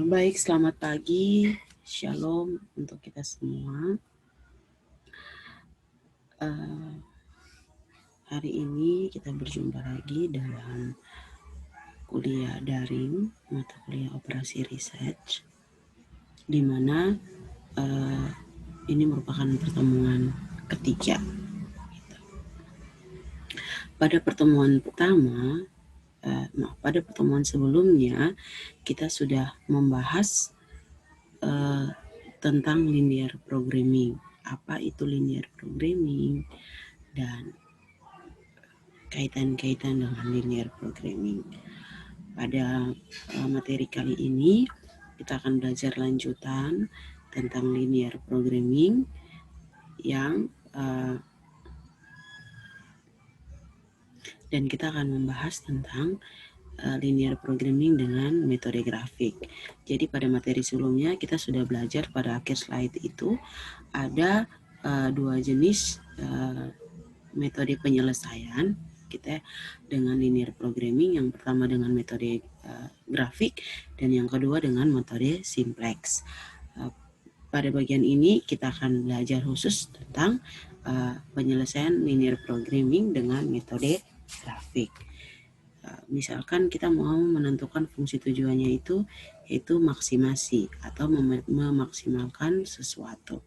Baik, selamat pagi. Shalom untuk kita semua. Hari ini kita berjumpa lagi dalam kuliah daring, mata kuliah operasi research, di mana ini merupakan pertemuan ketiga. Pada pertemuan pertama, pada pertemuan sebelumnya kita sudah membahas tentang linear programming. Apa itu linear programming dan kaitan-kaitan dengan linear programming. Pada materi kali ini kita akan belajar lanjutan tentang linear programming yang dan kita akan membahas tentang linear programming dengan metode grafik. Jadi pada materi sebelumnya kita sudah belajar pada akhir slide itu ada dua jenis metode penyelesaian kita dengan linear programming. Yang pertama dengan metode grafik dan yang kedua dengan metode simplex. Pada bagian ini kita akan belajar khusus tentang penyelesaian linear programming dengan metode grafik. Misalkan kita mau menentukan fungsi tujuannya itu yaitu maksimasi atau memaksimalkan sesuatu.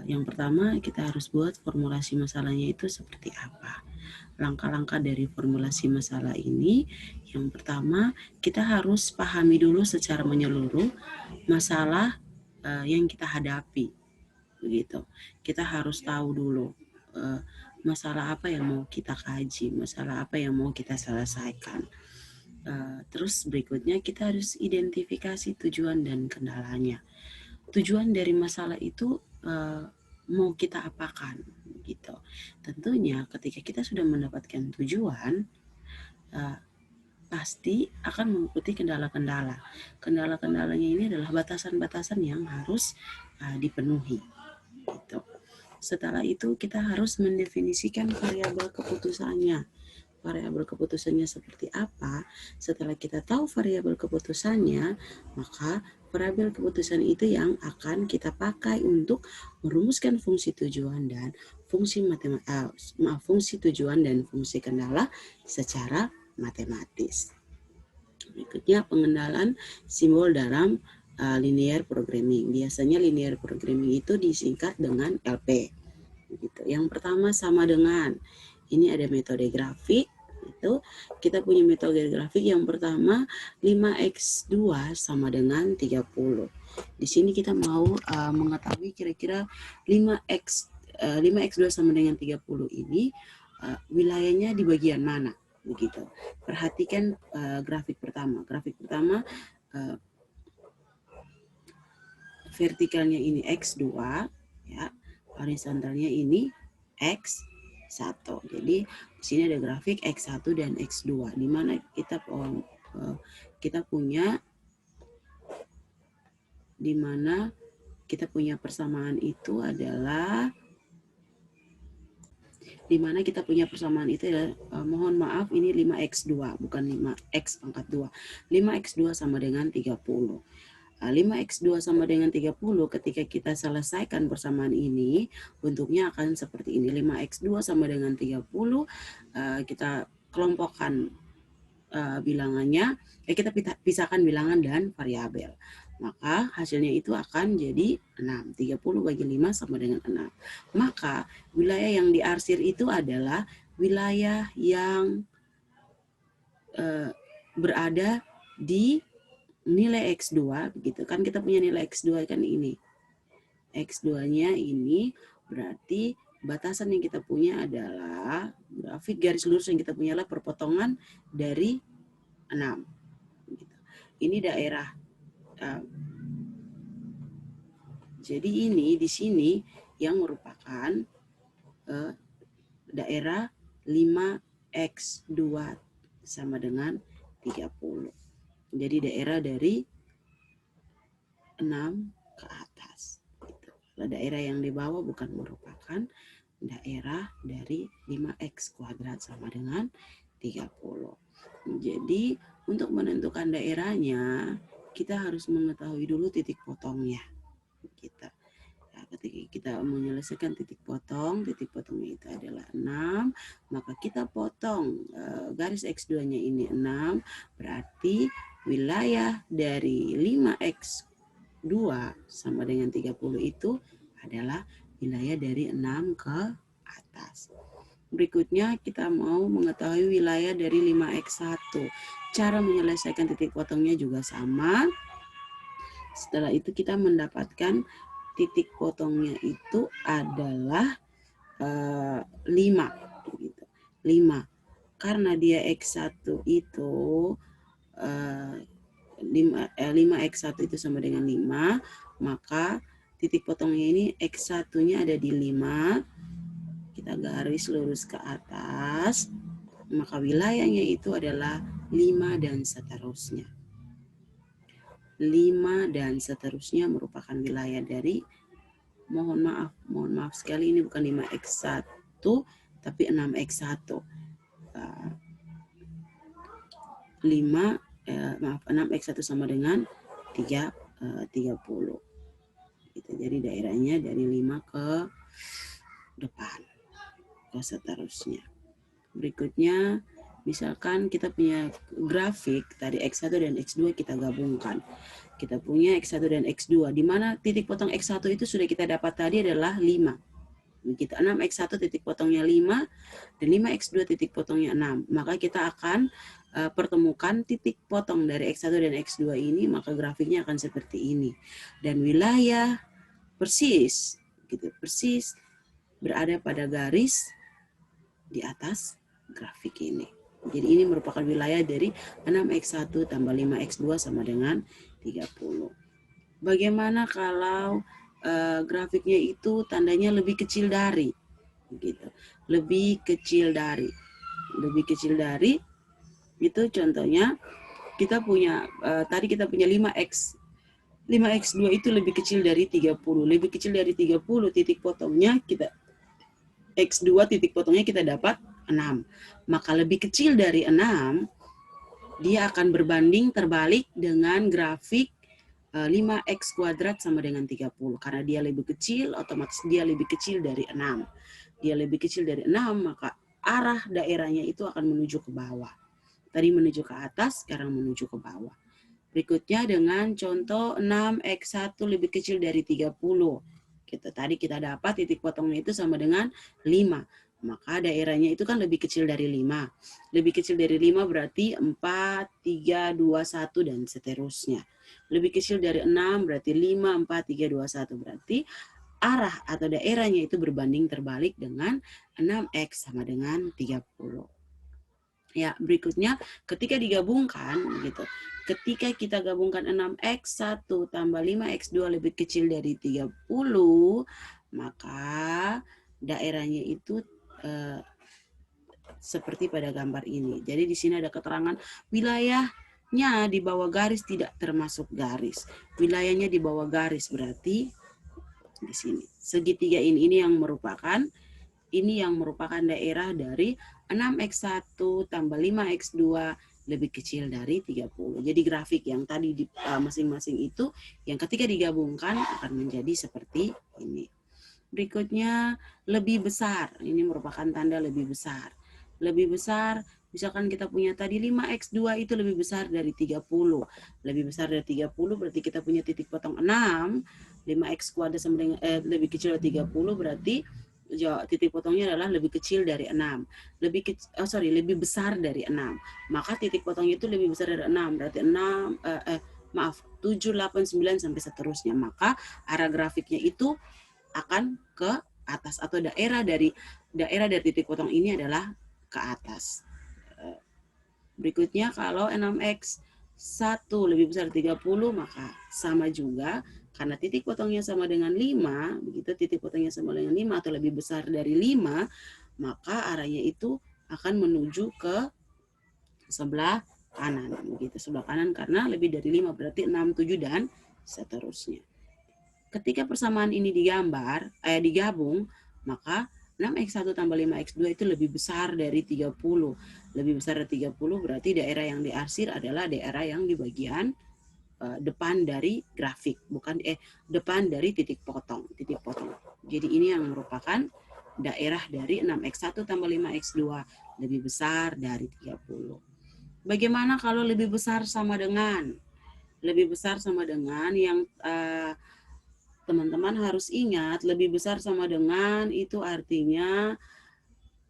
Yang pertama kita harus buat formulasi masalahnya itu seperti apa. Langkah-langkah dari formulasi masalah ini, yang pertama kita harus pahami dulu secara menyeluruh masalah yang kita hadapi. Begitu. Kita harus tahu dulu masalah apa yang mau kita kaji, masalah apa yang mau kita selesaikan. Terus berikutnya kita harus identifikasi tujuan dan kendalanya. Tujuan dari masalah itu mau kita apakan gitu. Tentunya ketika kita sudah mendapatkan tujuan, pasti akan mengikuti kendala-kendala. Kendala-kendalanya ini adalah batasan-batasan yang harus dipenuhi gitu. Setelah itu kita harus mendefinisikan variabel keputusannya. Variabel keputusannya seperti apa? Setelah kita tahu variabel keputusannya, maka variabel keputusan itu yang akan kita pakai untuk merumuskan fungsi tujuan dan fungsi tujuan dan fungsi kendala secara matematis. Berikutnya pengenalan simbol dalam linear programming. Biasanya linear programming itu disingkat dengan LP. Gitu. Yang pertama sama dengan, ini ada metode grafik. Itu kita punya metode grafik yang pertama 5x2 sama dengan 30. Di sini kita mau mengetahui kira-kira 5x2 sama dengan 30 ini wilayahnya di bagian mana, begitu. Perhatikan grafik pertama. Grafik pertama vertikalnya ini x2 ya. Horizontalnya ini X1. Jadi di sini ada grafik X1 dan X2 di mana kita persamaan itu adalah mohon maaf ini 5x2 bukan 5x pangkat 2. 5x2 sama dengan 30. 5x2 sama dengan 30 ketika kita selesaikan persamaan ini bentuknya akan seperti ini. 5x2 sama dengan 30 kita kelompokkan bilangannya, kita pisahkan bilangan dan variabel. Maka hasilnya itu akan jadi 6. 30 bagi 5 sama dengan 6. Maka wilayah yang diarsir itu adalah wilayah yang berada di nilai X2, begitu kan, kita punya nilai X2 kan ini. X2-nya ini berarti batasan yang kita punya adalah grafik garis lurus yang kita punya adalah perpotongan dari 6. Gitu. Ini daerah. Jadi ini di sini yang merupakan daerah 5x2 sama dengan 30. Jadi daerah dari 6 ke atas. Gitu. Daerah yang di bawah bukan merupakan daerah dari 5x kuadrat sama dengan 30. Jadi untuk menentukan daerahnya kita harus mengetahui dulu titik potongnya. Kita. Nah, ketika kita menyelesaikan titik potongnya itu adalah 6, maka kita potong garis X2-nya ini 6, berarti wilayah dari 5X2 sama dengan 30 itu adalah wilayah dari 6 ke atas. Berikutnya kita mau mengetahui wilayah dari 5X1. Cara menyelesaikan titik potongnya juga sama. Setelah itu kita mendapatkan titik potongnya itu adalah 5 gitu. 5 karena dia X1 itu 5X1 itu sama dengan 5, maka titik potongnya ini X1-nya ada di 5, kita garis lurus ke atas, maka wilayahnya itu adalah 5 dan seterusnya. 5 dan seterusnya merupakan wilayah dari, mohon maaf sekali, ini bukan 5X1 tapi 6X1. 6X1 sama dengan 30. Gitu. Jadi daerahnya dari 5 ke depan ke seterusnya. Berikutnya, misalkan kita punya grafik tadi X1 dan X2 kita gabungkan. Kita punya X1 dan X2, di mana titik potong X1 itu sudah kita dapat tadi adalah 5. Begitu, 6X1 titik potongnya 5, dan 5X2 titik potongnya 6. Maka kita akan pertemukan titik potong dari X1 dan X2 ini, maka grafiknya akan seperti ini. Dan wilayah persis berada pada garis di atas grafik ini. Jadi ini merupakan wilayah dari 6X1 tambah 5X2 sama dengan 30. Bagaimana kalau grafiknya itu tandanya lebih kecil dari? Gitu. Lebih kecil dari itu contohnya kita punya tadi kita punya 5X2 itu lebih kecil dari 30. Lebih kecil dari 30 titik potongnya kita X2 titik potongnya kita dapat 6. Maka lebih kecil dari 6 dia akan berbanding terbalik dengan grafik 5X kuadrat sama dengan 30. Karena dia lebih kecil, otomatis dia lebih kecil dari 6. Dia lebih kecil dari 6, maka arah daerahnya itu akan menuju ke bawah. Tadi menuju ke atas, sekarang menuju ke bawah. Berikutnya dengan contoh 6X1 lebih kecil dari 30. Gitu. Tadi kita dapat titik potongnya itu sama dengan 5. Maka daerahnya itu kan lebih kecil dari 5. Lebih kecil dari 5 berarti 4, 3, 2, 1, dan seterusnya. Lebih kecil dari 6 berarti 5, 4, 3, 2, 1. Berarti arah atau daerahnya itu berbanding terbalik dengan 6X sama dengan 30. Ya, berikutnya ketika digabungkan gitu. Ketika kita gabungkan 6X1 tambah 5X2 lebih kecil dari 30, maka daerahnya itu seperti pada gambar ini. Jadi di sini ada keterangan wilayahnya di bawah garis tidak termasuk garis. Wilayahnya di bawah garis berarti di sini. Segitiga ini yang merupakan daerah dari 6X1 tambah 5X2 lebih kecil dari 30. Jadi grafik yang tadi di masing-masing itu yang ketika digabungkan akan menjadi seperti ini. Berikutnya lebih besar. Ini merupakan tanda lebih besar. Lebih besar, misalkan kita punya tadi 5X2 itu lebih besar dari 30. Lebih besar dari 30 berarti kita punya titik potong 6. 5X kuadrat sama dengan lebih kecil dari 30 berarti titik potongnya adalah lebih kecil dari 6. Lebih besar dari 6. Maka titik potongnya itu lebih besar dari 6. Berarti 7, 8, 9 sampai seterusnya. Maka arah grafiknya itu akan ke atas atau daerah dari titik potong ini adalah ke atas. Berikutnya kalau 6X1 lebih besar dari 30 maka sama juga karena titik potongnya sama dengan 5, begitu titik potongnya sama dengan 5 atau lebih besar dari 5, maka arahnya itu akan menuju ke sebelah kanan, begitu, sebelah kanan karena lebih dari 5 berarti 6, 7 dan seterusnya. Ketika persamaan ini digabung, maka 6X1 tambah 5X2 itu lebih besar dari 30. Lebih besar dari 30 berarti daerah yang diarsir adalah daerah yang di bagian depan dari grafik, bukan depan dari titik potong. Jadi ini yang merupakan daerah dari 6x1 tambah 5x2 lebih besar dari 30. Bagaimana kalau lebih besar sama dengan? Lebih besar sama dengan yang teman-teman harus ingat, lebih besar sama dengan itu artinya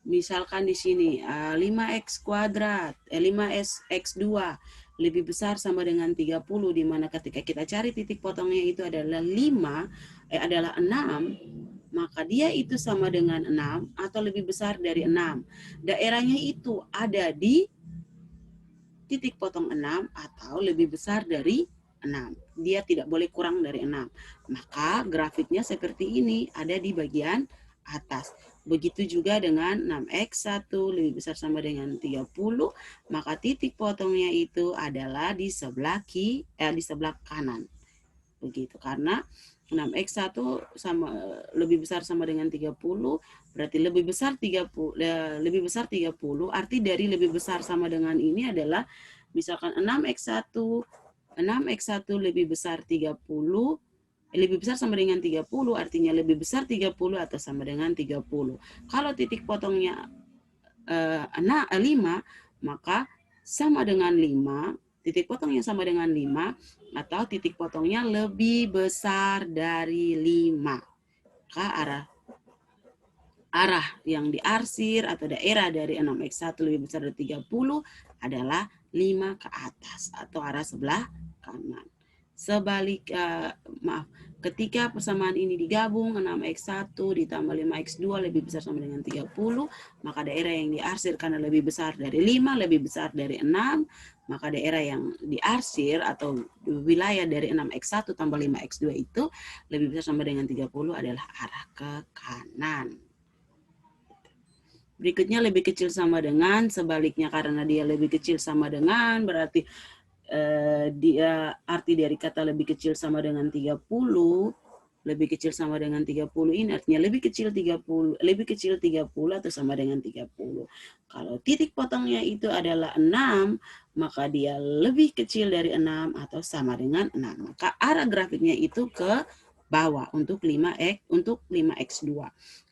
misalkan di sini 5x kuadrat, 5x2 lebih besar sama dengan 30, di mana ketika kita cari titik potongnya itu adalah 6, maka dia itu sama dengan 6 atau lebih besar dari 6. Daerahnya itu ada di titik potong 6 atau lebih besar dari 6. Dia tidak boleh kurang dari 6. Maka grafiknya seperti ini, ada di bagian atas. Begitu juga dengan 6x1 lebih besar sama dengan 30, maka titik potongnya itu adalah di sebelah kanan. Begitu, karena 6x1 sama lebih besar sama dengan 30, berarti lebih besar 30, arti dari lebih besar sama dengan ini adalah misalkan 6x1 lebih besar 30, lebih besar sama dengan 30, artinya lebih besar 30 atau sama dengan 30. Kalau titik potongnya 5, maka sama dengan 5, titik potongnya sama dengan 5, atau titik potongnya lebih besar dari 5. Maka arah yang diarsir atau daerah dari 6x1 lebih besar dari 30 adalah 5 ke atas atau arah sebelah kanan. Ketika persamaan ini digabung 6x1 ditambah 5x2 lebih besar sama dengan 30, maka daerah yang diarsir karena lebih besar dari 5, lebih besar dari 6, maka daerah yang diarsir atau wilayah dari 6x1 tambah 5x2 itu lebih besar sama dengan 30 adalah arah ke kanan. Berikutnya lebih kecil sama dengan, sebaliknya karena dia lebih kecil sama dengan, berarti dia arti dari kata lebih kecil sama dengan 30, lebih kecil sama dengan 30 ini artinya lebih kecil 30 atau sama dengan 30. Kalau titik potongnya itu adalah 6, maka dia lebih kecil dari 6 atau sama dengan 6. Maka arah grafiknya itu ke bawah untuk 5x2.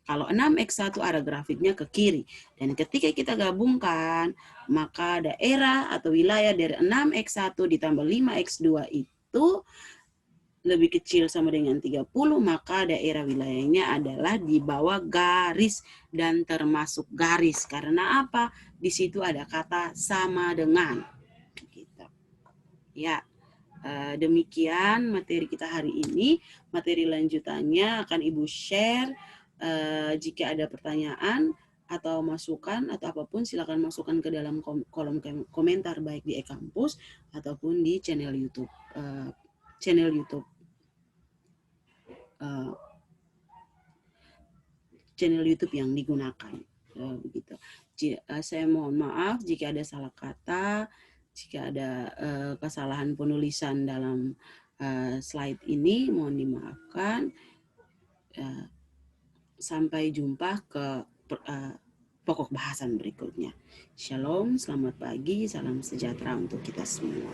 Kalau 6x1 arah grafiknya ke kiri. Dan ketika kita gabungkan, maka daerah atau wilayah dari 6x1 ditambah 5x2 itu lebih kecil sama dengan 30, maka daerah wilayahnya adalah di bawah garis dan termasuk garis. Karena apa? Di situ ada kata sama dengan. Gitu. Ya, demikian materi kita hari ini. Materi lanjutannya akan Ibu share. Jika ada pertanyaan atau masukan atau apapun, silakan masukkan ke dalam kolom komentar baik di e-kampus ataupun di channel YouTube yang digunakan. Begitu. Saya mohon maaf jika ada salah kata, jika ada kesalahan penulisan dalam slide ini, mohon dimaafkan. Sampai jumpa ke pokok bahasan berikutnya. Shalom, selamat pagi, salam sejahtera untuk kita semua.